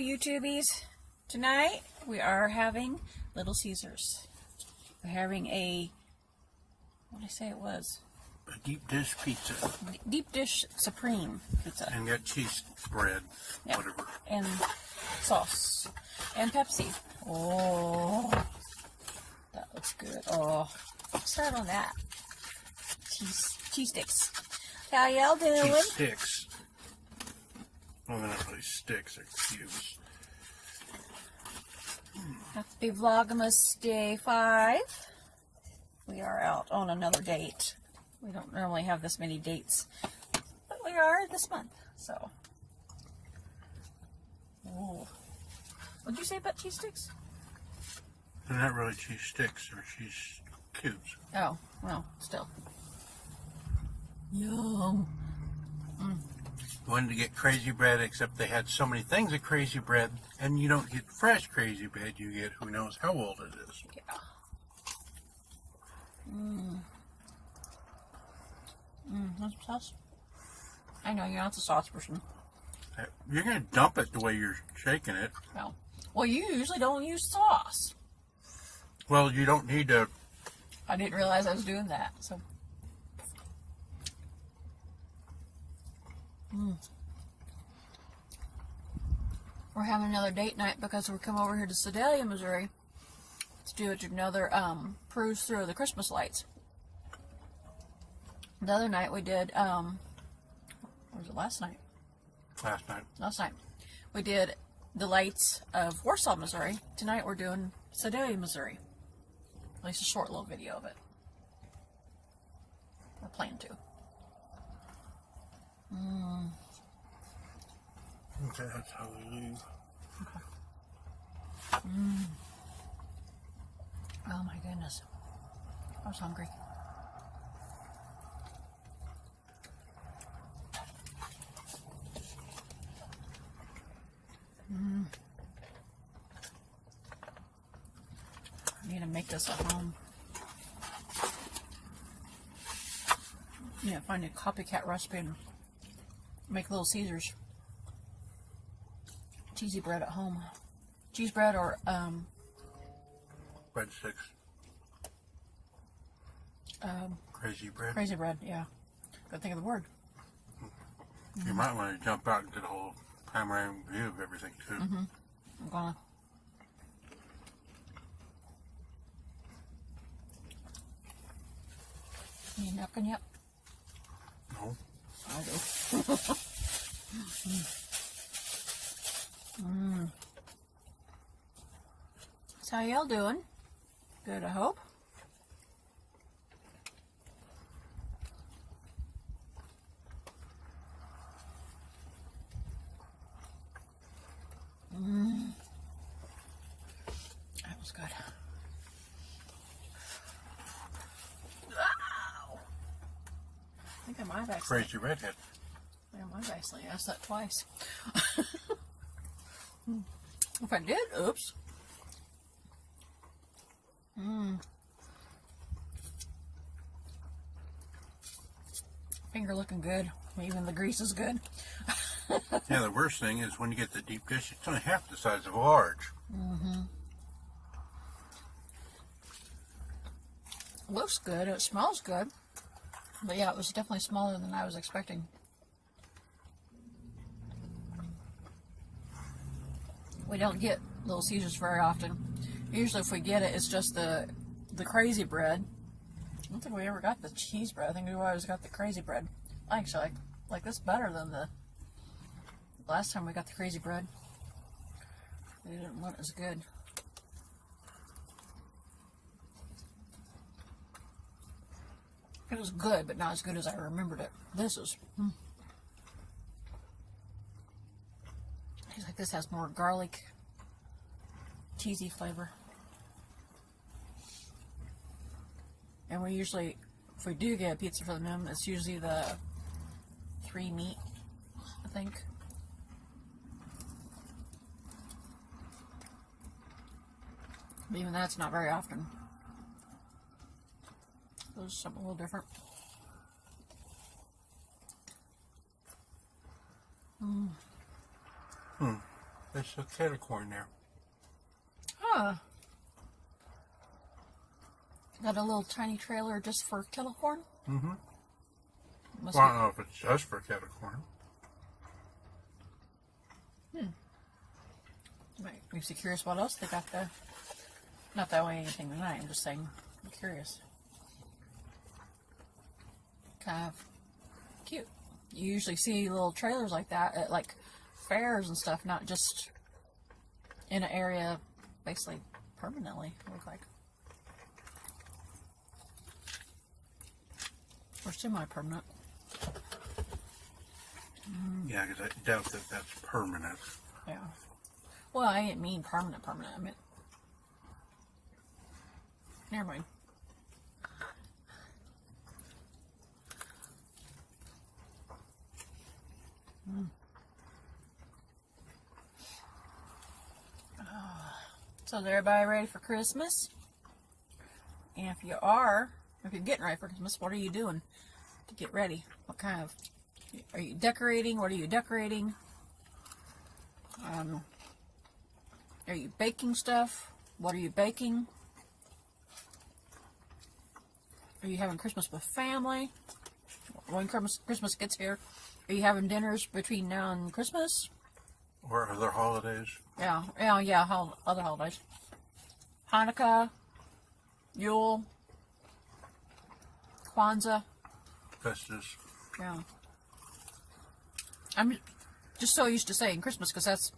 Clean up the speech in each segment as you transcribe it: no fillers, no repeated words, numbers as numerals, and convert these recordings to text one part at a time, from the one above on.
YouTubies. Tonight we are having Little Caesars. We're having a, what did I say it was? A deep dish pizza. Deep dish supreme pizza. And got cheese bread, Yep. whatever. And sauce. And Pepsi. Oh, that looks good. Oh, let's start on that. Cheese sticks. How y'all doing? Cheese sticks. Well, they're not really sticks, they're cubes. Happy Vlogmas Day 5. We are out on another date. We don't normally have this many dates, but we are this month, so. Ooh. What'd you say about cheese sticks? They're not really cheese sticks, they're cheese cubes. Oh, well, still. Yum. Wanted to get crazy bread, except they had so many things of crazy bread, and you don't get fresh crazy bread, you get who knows how old it is. Yeah. Want some sauce? I know, you're not the sauce person. You're going to dump it the way you're shaking it. No. Well, you usually don't use sauce. Well, you don't need to. I didn't realize I was doing that, so. We're having another date night because we come over here to Sedalia, Missouri to do another cruise through the Christmas lights. The other night we did, or was it last night? Last night. Last night. We did the lights of Warsaw, Missouri. Tonight we're doing Sedalia, Missouri. At least a short little video of it. We're planning to. Okay, that's how we leave. Okay. Oh my goodness. I was hungry. I need to make this at home. Yeah, find a copycat recipe and make Little Caesars cheesy bread at home. Cheese bread or Breadsticks. Crazy bread. Crazy bread, yeah. Gotta think of the word. You might want to jump out and get a whole panoramic view of everything too. I'm gonna. You a napkin yet? No. I do. So how y'all doing? Good, I hope. That was good. Ow! I think I might have actually. Crazy redhead. I might have actually asked that twice. If I did, oops. Finger looking good. Even the grease is good. Yeah, the worst thing is when you get the deep dish, it's only half the size of a large. Looks good. It smells good. But yeah, it was definitely smaller than I was expecting. We don't get Little Caesars very often. Usually if we get it, it's just the crazy bread. I don't think we ever got the cheese bread. I think we always got the crazy bread. I actually like this better than the last time we got the crazy bread. They didn't want it as good. It was good, but not as good as I remembered it. This is. It's like this has more garlic, cheesy flavor. And we usually, if we do get a pizza for them, it's usually the 3 meat, I think. But even that's not very often. This is something a little different. They sell kettle corn there. Huh. Got a little tiny trailer just for kettle corn? Mm-hmm. Must Well, I don't know if it's just for kettle corn. Makes you curious what else they got there. Not that way anything tonight, I'm just saying, I'm curious. Kind of cute. You usually see little trailers like that at like fairs and stuff, not just in an area basically permanently, it looks like. Or semi-permanent. Yeah, because I doubt that that's permanent. Yeah. Well, I didn't mean permanent. I meant... Never mind. So is everybody ready for Christmas? And if you're getting ready for Christmas, what are you doing to get ready? What kind of... Are you decorating? What are you decorating? Are you baking stuff? What are you baking? Are you having Christmas with family? When Christmas gets here, are you having dinners between now and Christmas? Or other holidays. Yeah, other holidays. Hanukkah, Yule, Kwanzaa. Festus. Yeah. I'm just so used to saying Christmas because that's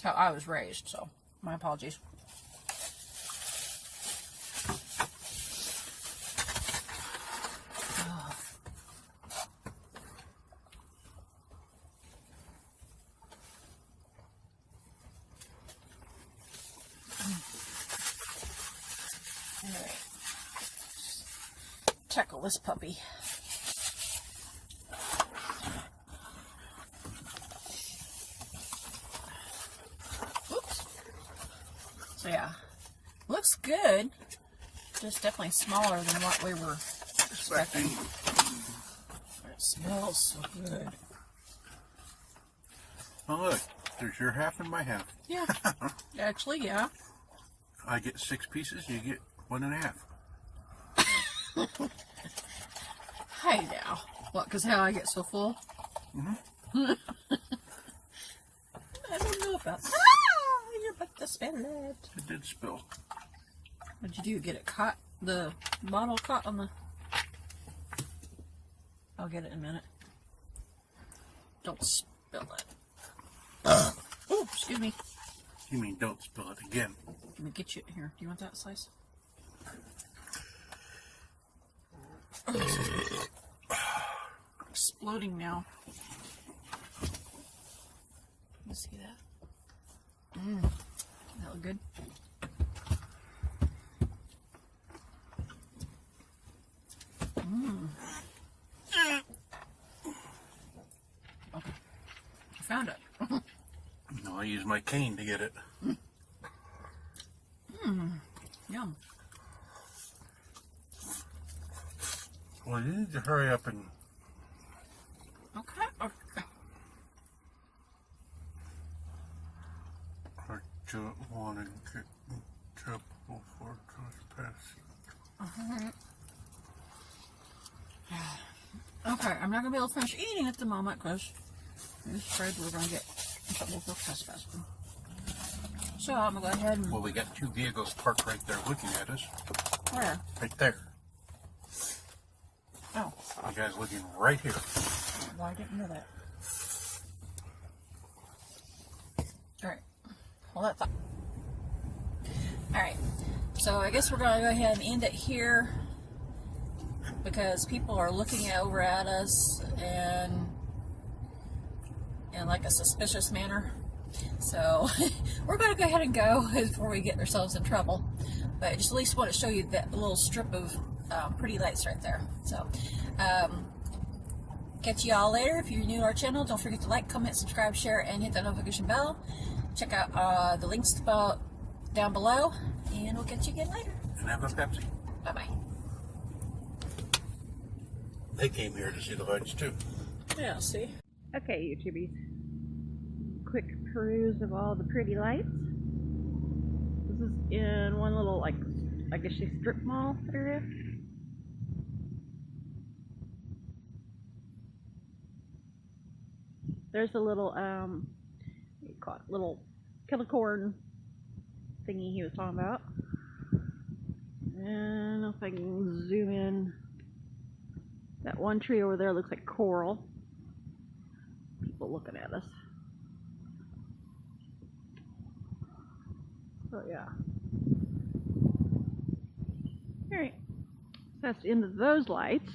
how I was raised, so my apologies. Alright. Tackle this puppy. So yeah, looks good. Just definitely smaller than what we were expecting. It smells so good. Oh look, there's your half and my half. Yeah, actually, yeah. I get 6 pieces, you get 1.5. Hey now, what? Because how I get so full? I don't know about that. You're about to spill it. It did spill. What'd you do? Get it caught? The bottle caught on the... I'll get it in a minute. Don't spill it. Oh, excuse me. You mean don't spill it again? Let me get you here. Do you want that slice? Exploding now. You see that? That look good? Okay. I found it. No, I use my cane to get it. Yum. Well, you need to hurry up and... Okay. I don't want to get in trouble for trespassing. Okay, I'm not going to be able to finish eating at the moment because I'm just afraid we're going to get in trouble for trespassing. So I'm going to go ahead and... Well, we got 2 vehicles parked right there looking at us. Where? Right there. Oh. You guys looking right here. Well, I didn't know that. Alright. Hold that thought. Alright. So I guess we're going to go ahead and end it here because people are looking over at us and in like a suspicious manner. So we're going to go ahead and go before we get ourselves in trouble. But I just at least want to show you that little strip of pretty lights right there. So catch you all later. If you're new to our channel, don't forget to like, comment, subscribe, share, and hit that notification bell. Check out the links down below, and we'll catch you again later. And have a Pepsi. Bye-bye. They came here to see the lights too. Yeah, see. Okay, YouTubies. quick peruse of all the pretty lights. This is in one little, like, I guess you strip mall area. There's a little, what do you call it, little kettle corn thingy he was talking about. And if I can zoom in, that one tree over there looks like coral. People looking at us. So yeah. Alright, so that's the end of those lights.